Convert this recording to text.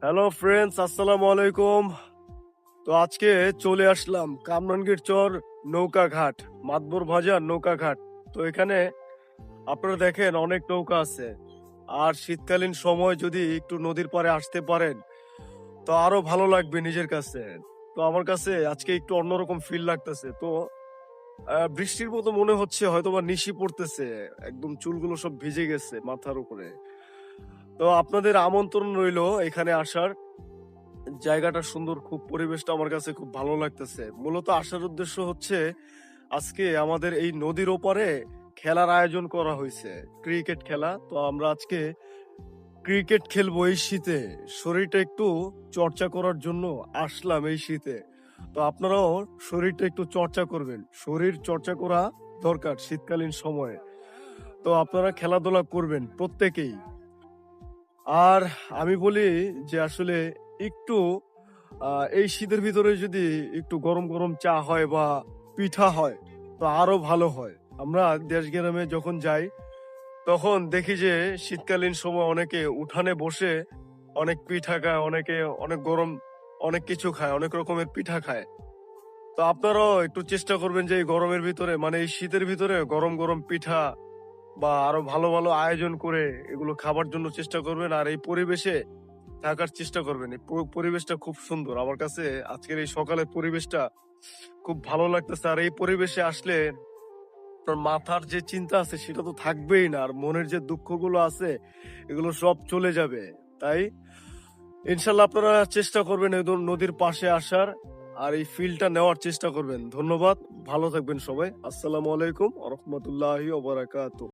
Hello friends, আসসালামু আলাইকুম। তো আজকে চলে আসলাম কামরাঙ্গীর চর নৌকা ঘাট, মাতবর ভাজার নৌকা ঘাট। তো এখানে আপনারা দেখেন অনেক নৌকা আছে। আর শীতকালীন সময় যদি একটু নদীর পাড়ে আসতে পারেন তো আরো ভালো লাগবে নিজের কাছে। তো আমার কাছে আজকে একটু অন্যরকম ফিল লাগতেছে। তো বৃষ্টির মতো মনে হচ্ছে, হয়তোবা নিশি পড়তেছে, একদম চুলগুলো সব ভিজে গেছে মাথার উপরে। তো আপনাদের আমন্ত্রণ রইলো এখানে আসার। জায়গাটা সুন্দর, খুব পরিবেশটা আমার কাছে খুব ভালো লাগতেছে। মূলত আসার উদ্দেশ্য হচ্ছে আজকে আমাদের এই নদীর ওপারে খেলার আয়োজন করা হয়েছে, ক্রিকেট খেলা। তো আমরা আজকে ক্রিকেট খেলবো এই শীতে। শরীরটা একটু চর্চা করার জন্য আসলাম এই শীতে। তো আপনারাও শরীরটা একটু চর্চা করবেন, শরীর চর্চা করা দরকার শীতকালীন সময়ে। তো আপনারা খেলাধুলা করবেন প্রত্যেকেই। আর আমি বলি যে আসলে একটু এই শীতের ভিতরে যদি একটু গরম গরম চা হয় বা পিঠা হয় তো আরো ভালো হয়। আমরা দেশ গ্রামে যখন যাই তখন দেখি যে শীতকালীন সময় অনেকে উঠানে বসে অনেক পিঠা খায়, অনেকে অনেক গরম অনেক কিছু খায়, অনেক রকমের পিঠা খায়। তো আপনারাও একটু চেষ্টা করবেন যে এই গরমের ভিতরে, মানে এই শীতের ভিতরে গরম গরম পিঠা বা আরো ভালো ভালো আয়োজন করে এগুলো খাবার জন্য চেষ্টা করবেন। আর এই পরিবেশে থাকার চেষ্টা করবেন। এই পরিবেশটা খুব সুন্দর। আমার কাছে আজকের এই সকালের পরিবেশটা খুব ভালো লাগতেছে। আর এই পরিবেশে আসলে আপনার মাথার যে চিন্তা আছে সেটা তো থাকবেই না। আর মনের যে দুঃখগুলো আছে এগুলো সব চলে যাবে। তাই ইনশাল্লাহ আপনারা চেষ্টা করবেন এই নদীর পাশে আসার আর এই ফিলটা নেওয়ার চেষ্টা করবেন। ধন্যবাদ। ভালো থাকবেন সবাই। আসসালামু আলাইকুম ওয়া রাহমাতুল্লাহি ওয়া বারাকাতুহু।